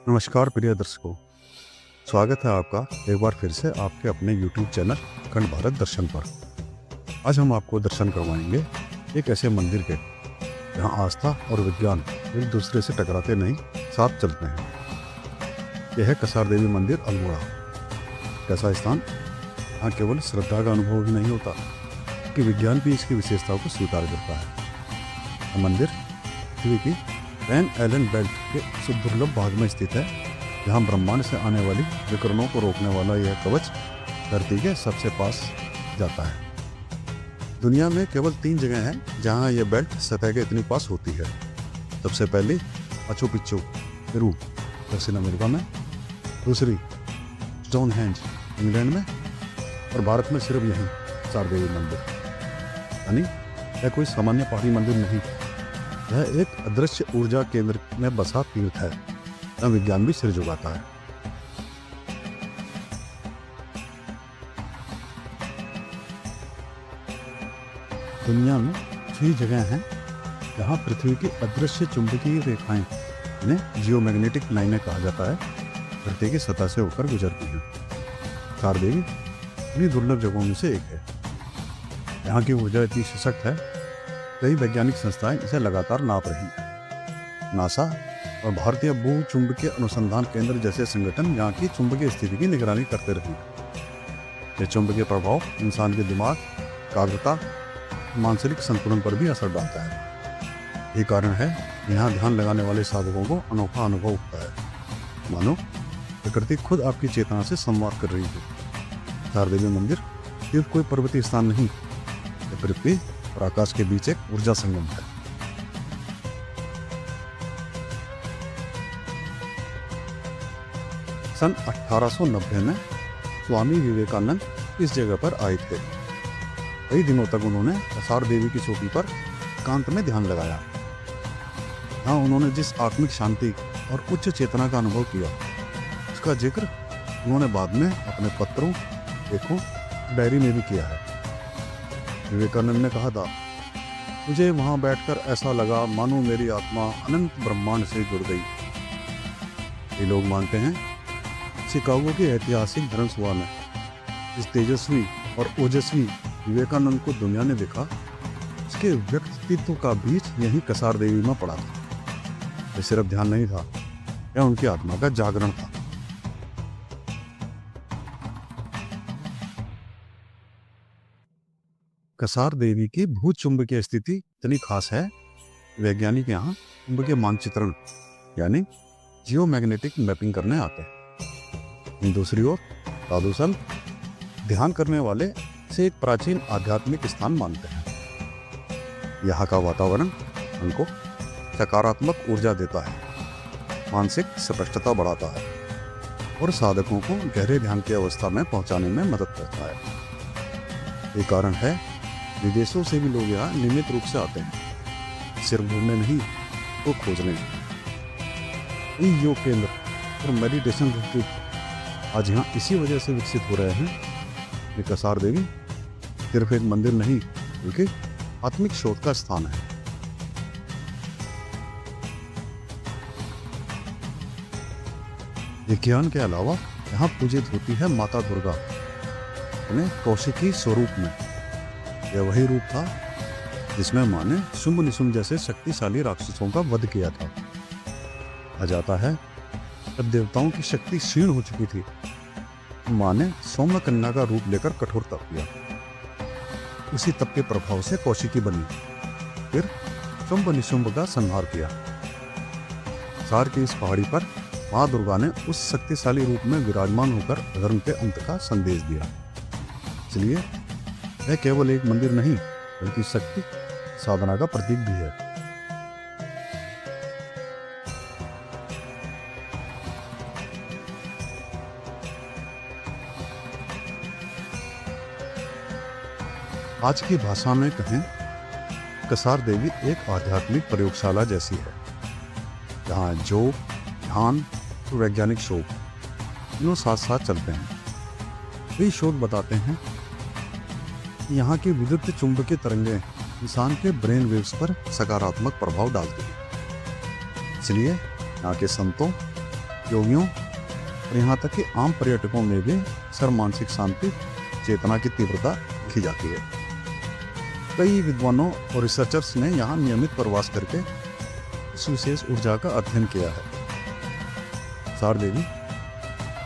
नमस्कार प्रिय दर्शकों, स्वागत है आपका एक बार फिर से आपके अपने YouTube चैनल अखंड भारत दर्शन पर। आज हम आपको दर्शन करवाएंगे एक ऐसे मंदिर के जहां आस्था और विज्ञान एक दूसरे से टकराते नहीं, साथ चलते हैं। यह है कसार देवी मंदिर अल्मोड़ा। ऐसा स्थान यहाँ केवल श्रद्धा का अनुभव ही नहीं होता कि विज्ञान भी इसकी विशेषताओं को स्वीकार करता है। यह मंदिर पृथ्वी की वैन एलन बेल्ट के सुदुर्लभ भाग में स्थित है, जहां ब्रह्मांड से आने वाली विकिरणों को रोकने वाला यह कवच धरती के सबसे पास जाता है। दुनिया में केवल 3 जगह हैं जहां यह बेल्ट सतह के इतनी पास होती है। सबसे पहली माचू पिच्चू पेरू दक्षिण अमेरिका में, दूसरी स्टोनहेंज इंग्लैंड में, और भारत में सिर्फ यहीं कसार देवी मंदिर। यानी यह कोई सामान्य पहाड़ी मंदिर नहीं, यह एक अदृश्य ऊर्जा केंद्र में बसा तीर्थ है, जहाँ विज्ञान भी सिर झुकाता है। दुनिया में 6 जगह हैं जहाँ पृथ्वी की अदृश्य चुंबकीय रेखाएं, इन्हें जियोमैग्नेटिक लाइनें कहा जाता है, धरती की सतह से होकर गुजरती हैं। कसार देवी इन्हीं दुर्लभ जगहों में से एक है। यहाँ की ऊर्जा इतनी सशक्त है, कई वैज्ञानिक संस्थाएं इसे लगातार नाप रही हैं। नासा और भारतीय भू चुंबकीय अनुसंधान केंद्र जैसे संगठन यहाँ की चुंबकीय स्थिति की निगरानी करते रहे हैं। यह चुंबकीय प्रभाव इंसान के दिमाग, एकाग्रता, मानसिक संतुलन पर भी असर डालता है। यही कारण है यहाँ ध्यान लगाने वाले साधकों को अनोखा अनुभव होता है, मानो प्रकृति खुद आपकी चेतना से संवाद कर रही है। कसार देवी मंदिर सिर्फ कोई पर्वतीय स्थान नहीं, यह पृथ्वी और आकाश के बीच एक ऊर्जा संगम है। सन 1890 में स्वामी विवेकानंद इस जगह पर आए थे। कई दिनों तक उन्होंने कसार देवी की चोटी पर एकांत में ध्यान लगाया। यहाँ उन्होंने जिस आत्मिक शांति और उच्च चेतना का अनुभव किया, उसका जिक्र उन्होंने बाद में अपने पत्रों, लेखों, डायरी में भी किया है। विवेकानंद ने कहा था, मुझे वहां बैठकर ऐसा लगा मानो मेरी आत्मा अनंत ब्रह्मांड से जुड़ गई। ये लोग मानते हैं शिकागो के ऐतिहासिक धर्मसभा में जिस तेजस्वी और ओजस्वी विवेकानंद को दुनिया ने देखा, उसके व्यक्तित्व का बीज यही कसार देवी में पड़ा था। यह सिर्फ ध्यान नहीं था, यह उनकी आत्मा का जागरण था। कसार देवी की भू चुंबकीय स्थिति इतनी खास है, वैज्ञानिक यहाँ चुंबकीय मानचित्रण यानी जियोमैग्नेटिक मैपिंग करने आते हैं। दूसरी ओर साधु संत ध्यान करने वाले इसे एक प्राचीन आध्यात्मिक स्थान मानते हैं। यहाँ का वातावरण उनको सकारात्मक ऊर्जा देता है, मानसिक स्पष्टता बढ़ाता है और साधकों को गहरे ध्यान की अवस्था में पहुंचाने में मदद करता है। ये कारण है विदेशों से भी लोग यहाँ नियमित रूप से आते हैं, सिर्फ घूमने नहीं, वो खोजने। इन योग केंद्र और मेडिटेशन रिट्रीट आज यहाँ इसी वजह से विकसित हो रहे हैं कि कसार देवी सिर्फ एक मंदिर नहीं, बल्कि आत्मिक शोध का स्थान है। विज्ञान के अलावा यहाँ पूजित होती है माता दुर्गा, उन्हें कौशिकी स्वरूप में। यह वही रूप था जिसमें माँ ने शुंभ निशुंभ जैसे शक्तिशाली राक्षसों का वध किया था। कहा जाता है जब देवताओं की शक्ति क्षीण हो चुकी थी, माँ ने सौम्य कन्या का रूप लेकर कठोर तप किया। उसी तप के प्रभाव से कौशिकी बनी, फिर शुंभ निशुंभ का संहार किया। कसार की इस पहाड़ी पर माँ दुर्गा ने उस शक्तिशाली रूप में विराजमान होकर अधर्म के अंत का संदेश दिया। इसलिए यह केवल एक मंदिर नहीं, बल्कि शक्ति साधना का प्रतीक भी है। आज की भाषा में कहें, कसार देवी एक आध्यात्मिक प्रयोगशाला जैसी है, जहाँ योग, ध्यान और वैज्ञानिक शोध तीनों साथ साथ चलते हैं। कई शोध बताते हैं यहाँ की विद्युत चुंबकीय तरंगें इंसान के ब्रेन वेव्स पर सकारात्मक प्रभाव डालती है। इसलिए यहाँ के संतों, योगियों और यहाँ तक कि आम पर्यटकों में भी अक्सर मानसिक शांति, चेतना की तीव्रता देखी जाती है। कई विद्वानों और रिसर्चर्स ने यहाँ नियमित प्रवास करके इस विशेष ऊर्जा का अध्ययन किया है। सार देवी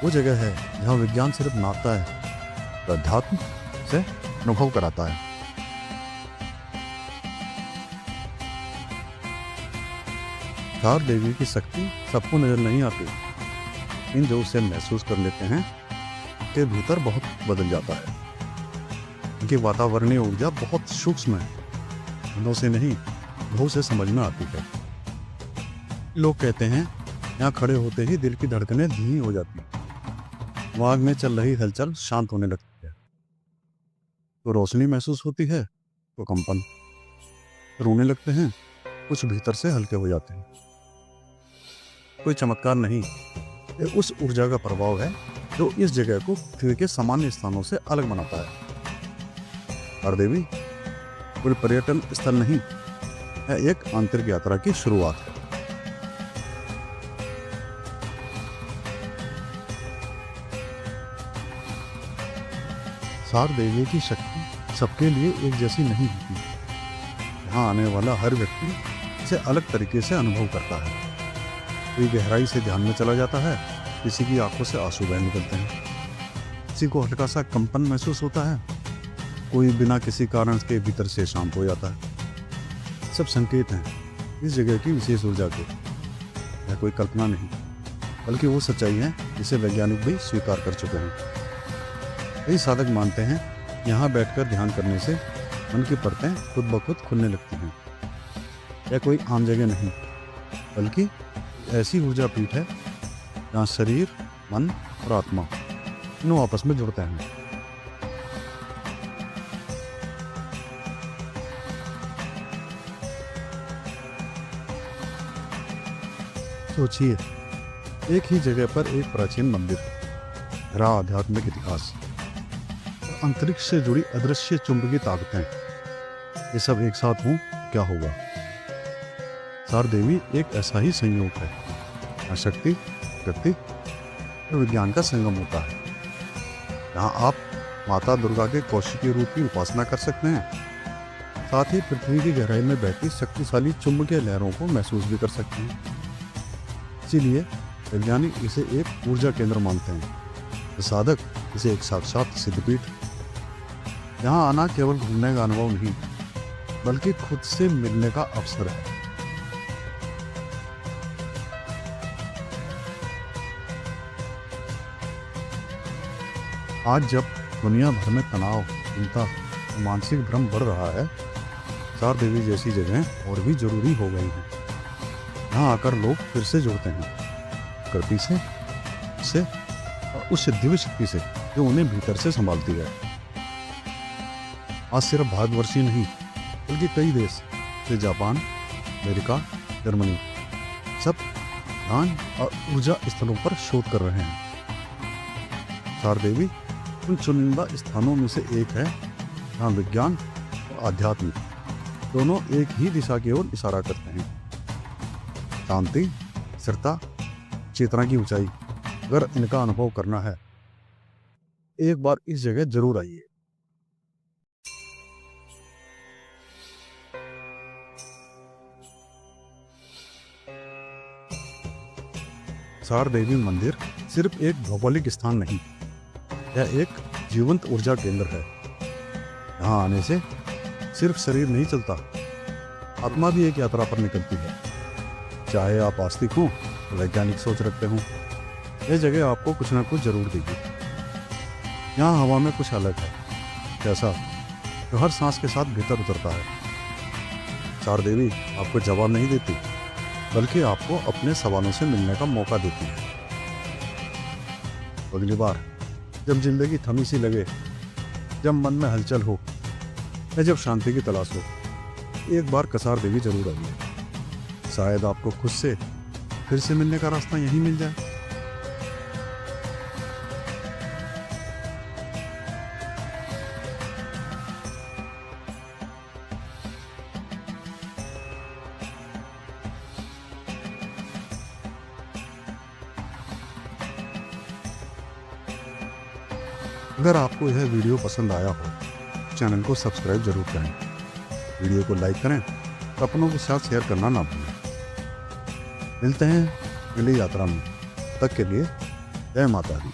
वो जगह है जहाँ विज्ञान सिर्फ नाता है, तो अध्यात्म से अनुभव कराता है। सार देवी की शक्ति सबको नजर नहीं आती, इन जो उसे महसूस कर लेते हैं के भीतर बहुत बदल जाता है। उनकी वातावरणीय ऊर्जा बहुत सूक्ष्म है, अंधों से नहीं भू से समझ में आती है। लोग कहते हैं यहाँ खड़े होते ही दिल की धड़कनें धीमी हो जाती हैं, दिमाग में चल रही हलचल शांत होने लगती है। तो रोशनी महसूस होती है तो कंपन, रोने लगते हैं, कुछ भीतर से हल्के हो जाते हैं। कोई चमत्कार नहीं, ये उस ऊर्जा का प्रभाव है जो इस जगह को पृथ्वी के सामान्य स्थानों से अलग बनाता है। और देवी कोई पर्यटन स्थल नहीं, यह एक आंतरिक यात्रा की शुरुआत है। सार देवी की शक्ति सबके लिए एक जैसी नहीं होती। यहाँ आने वाला हर व्यक्ति इसे अलग तरीके से अनुभव करता है। कोई गहराई से ध्यान में चला जाता है, किसी की आंखों से आंसू बह निकलते हैं, किसी को हल्का सा कंपन महसूस होता है, कोई बिना किसी कारण के भीतर से शांत हो जाता है। सब संकेत हैं इस जगह की विशेष ऊर्जा के। यह कोई कल्पना नहीं, बल्कि वो सच्चाई है जिसे वैज्ञानिक भी स्वीकार कर चुके हैं। कई साधक मानते हैं यहाँ बैठकर ध्यान करने से मन की परतें खुद ब खुद खुलने लगती हैं। यह कोई आम जगह नहीं, बल्कि ऐसी ऊर्जा पीठ है जहाँ शरीर, मन और आत्मा तीनों आपस में जुड़ते हैं। सोचिए, एक ही जगह पर एक प्राचीन मंदिर, भरा आध्यात्मिक इतिहास, अंतरिक्ष से जुड़ी अदृश्य चुंबकीय ताकतें, ये सब एक साथ हों क्या होगा। सार देवी एक ऐसा ही संयोग है, यहाँ शक्ति, प्रकृति और विज्ञान का संगम होता है। यहाँ आप माता दुर्गा के कौशिकी रूप की उपासना कर सकते हैं, साथ ही पृथ्वी की गहराई में बहती शक्तिशाली चुंबकीय लहरों को महसूस भी कर सकते हैं। इसीलिए वैज्ञानिक इसे एक ऊर्जा केंद्र मानते हैं, साधक इसे एक साक्षात सिद्धपीठ। यहाँ आना केवल घूमने का अनुभव नहीं, बल्कि खुद से मिलने का अवसर है। आज जब दुनिया भर में तनाव, चिंता, मानसिक भ्रम बढ़ रहा है, सार देवी जैसी जगह और भी जरूरी हो गई हैं। यहाँ आकर लोग फिर से जुड़ते हैं प्रकृति से और उस दिव्य शक्ति से जो उन्हें भीतर से संभालती है। आज सिर्फ भारतवर्ष ही नहीं, बल्कि कई देश जैसे जापान, अमेरिका, जर्मनी, सब ध्यान और ऊर्जा स्थलों पर शोध कर रहे हैं। सार देवी उन चुनिंदा स्थानों में से एक है जहाँ विज्ञान और आध्यात्म दोनों एक ही दिशा की ओर इशारा करते हैं। शांति, स्थिरता, चेतना की ऊंचाई, अगर इनका अनुभव करना है, एक बार इस जगह जरूर आइए। सार देवी मंदिर सिर्फ एक भौगोलिक स्थान नहीं, यह एक जीवंत ऊर्जा केंद्र है। यहाँ आने से सिर्फ शरीर नहीं चलता, आत्मा भी एक यात्रा पर निकलती है। चाहे आप आस्तिक हो, वैज्ञानिक सोच रखते हो, यह जगह आपको कुछ ना कुछ जरूर देगी। यहाँ हवा में कुछ अलग है, जैसा जो हर सांस के साथ भीतर उतरता है। सार देवी आपको जवाब नहीं देती, बल्कि आपको अपने सवालों से मिलने का मौका देती है। अगली बार जब जिंदगी थमी सी लगे, जब मन में हलचल हो या जब शांति की तलाश हो, एक बार कसार देवी जरूर आइए। शायद आपको खुद से फिर से मिलने का रास्ता यहीं मिल जाए। अगर आपको यह वीडियो पसंद आया हो तो चैनल को सब्सक्राइब जरूर करें, वीडियो को लाइक करें और अपनों के साथ शेयर करना ना भूलें। मिलते हैं अगली यात्रा में, तब तक के लिए जय माता दी।